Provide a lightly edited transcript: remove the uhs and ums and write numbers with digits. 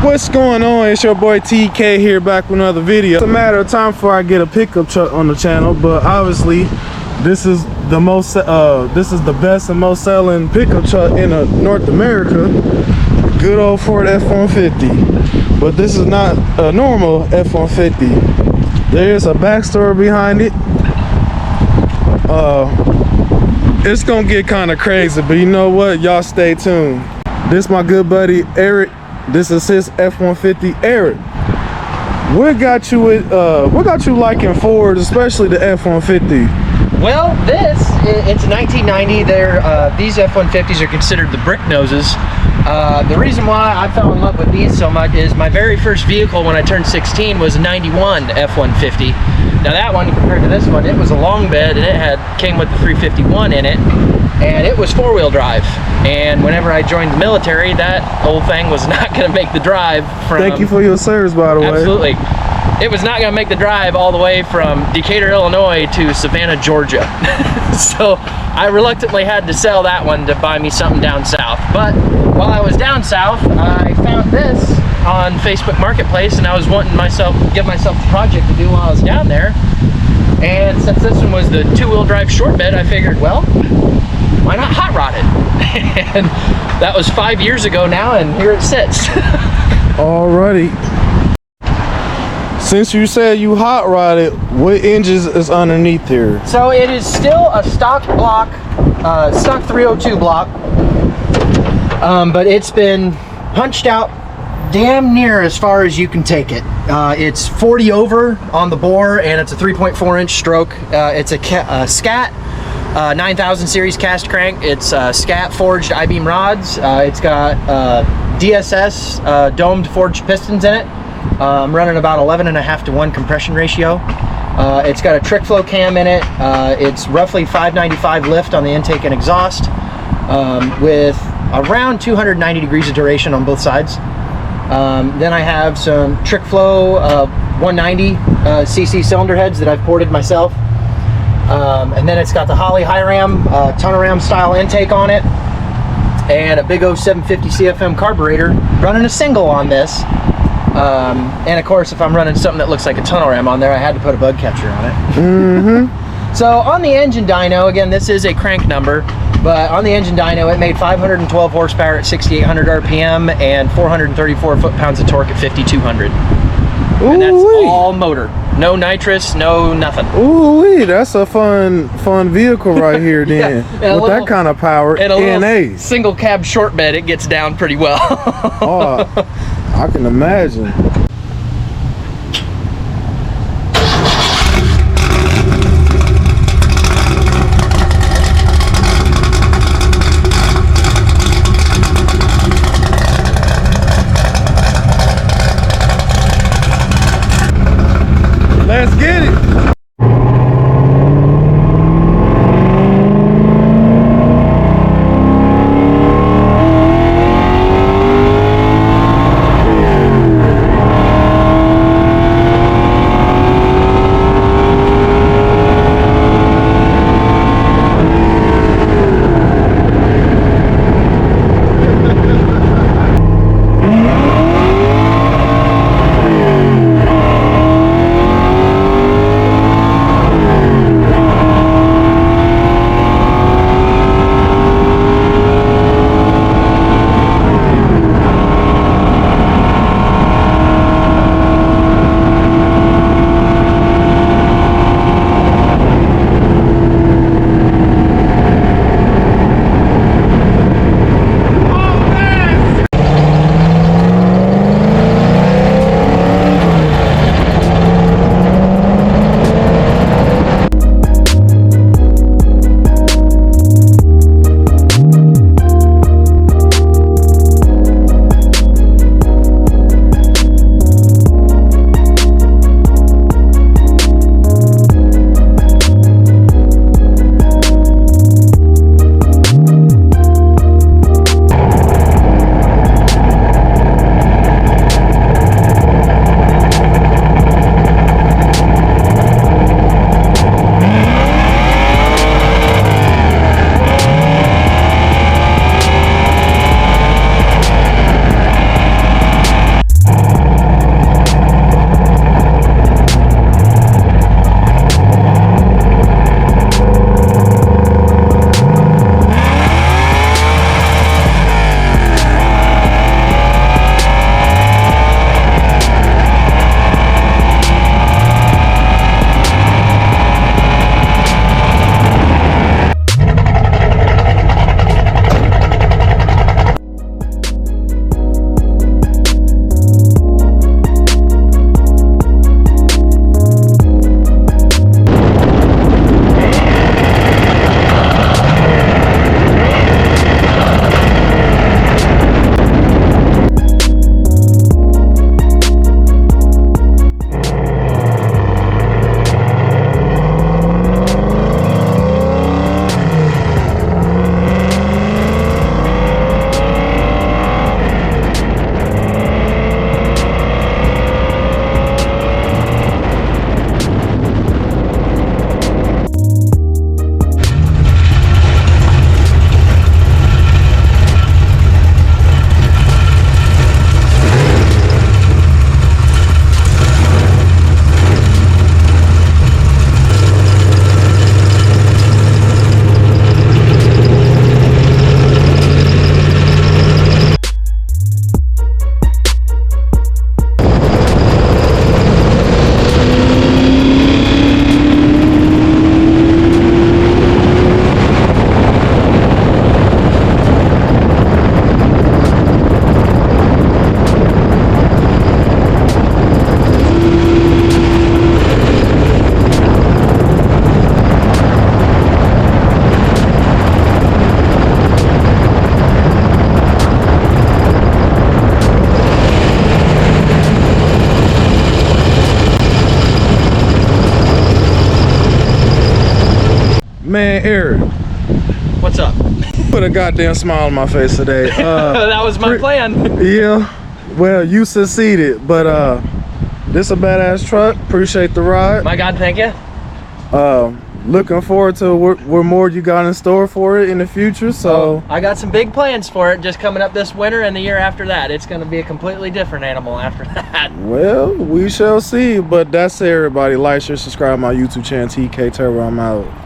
What's going on? It's your boy TK here, back with another video. It's a matter of time before I get a pickup truck on the channel, but obviously this is the best and most selling pickup truck in North America. Good old Ford F-150. But this is not a normal F-150. There's a backstory behind it. It's gonna get kind of crazy, but you know what? Y'all stay tuned. This my good buddy Eric. This is his F-150. Eric, what got you liking Ford, especially the F-150? Well, it's 1990. These F-150s are considered the brick noses. The reason why I fell in love with these so much is my very first vehicle when I turned 16 was a 91 F-150. Now that one, compared to this one, it was a long bed and it came with the 351 in it, and it was four-wheel drive. And whenever I joined the military, that old thing was not going to make the drive from... Thank you for your service, by the way. Absolutely. It was not going to make the drive all the way from Decatur, Illinois to Savannah, Georgia. So I reluctantly had to sell that one to buy me something down south. But while I was down south, I found this on Facebook Marketplace, and I was wanting give myself a project to do while I was down there. And since this one was the two-wheel drive short bed, I figured, well, why not hot rod it? And that was 5 years ago now, and here it sits. Alrighty. Since you said you hot rodded, what engines is underneath here? So it is still a stock block, stock 302 block, but it's been punched out damn near as far as you can take it. It's 40 over on the bore, and it's a 3.4 inch stroke. It's a Scat 9000 series cast crank. It's Scat forged I-beam rods. It's got DSS domed forged pistons in it. I'm running about 11.5 to 1 compression ratio. It's got a trick flow cam in it. It's roughly 595 lift on the intake and exhaust, with around 290 degrees of duration on both sides. Then I have some trick flow 190 cc cylinder heads that I've ported myself. And then it's got the Holley high ram, Tonoram style intake on it, and a big O 750 CFM carburetor, running a single on this. And of course, if I'm running something that looks like a Tonoram on there, I had to put a bug catcher on it. Mm-hmm. So on the engine dyno, again, this is a crank number, but on the engine dyno, it made 512 horsepower at 6,800 RPM and 434 foot-pounds of torque at 5,200. And that's all motor. No nitrous, no nothing. Ooh, that's a fun vehicle right here then. Yeah, with that kind of power and a single cab short bed, it gets down pretty well. Oh, I can imagine. Let's get it. Man, Eric, What's up? put a goddamn smile on my face today. That was my plan. Yeah, well, you succeeded, but this a badass truck. Appreciate the ride. My God, thank you. Looking forward to what more you got in store for it in the future. So I got some big plans for it just coming up this winter and the year after that. It's going to be a completely different animal after that. well, we shall see. But that's it, everybody. Like, share, subscribe to my YouTube channel, TK Turbo. I'm out.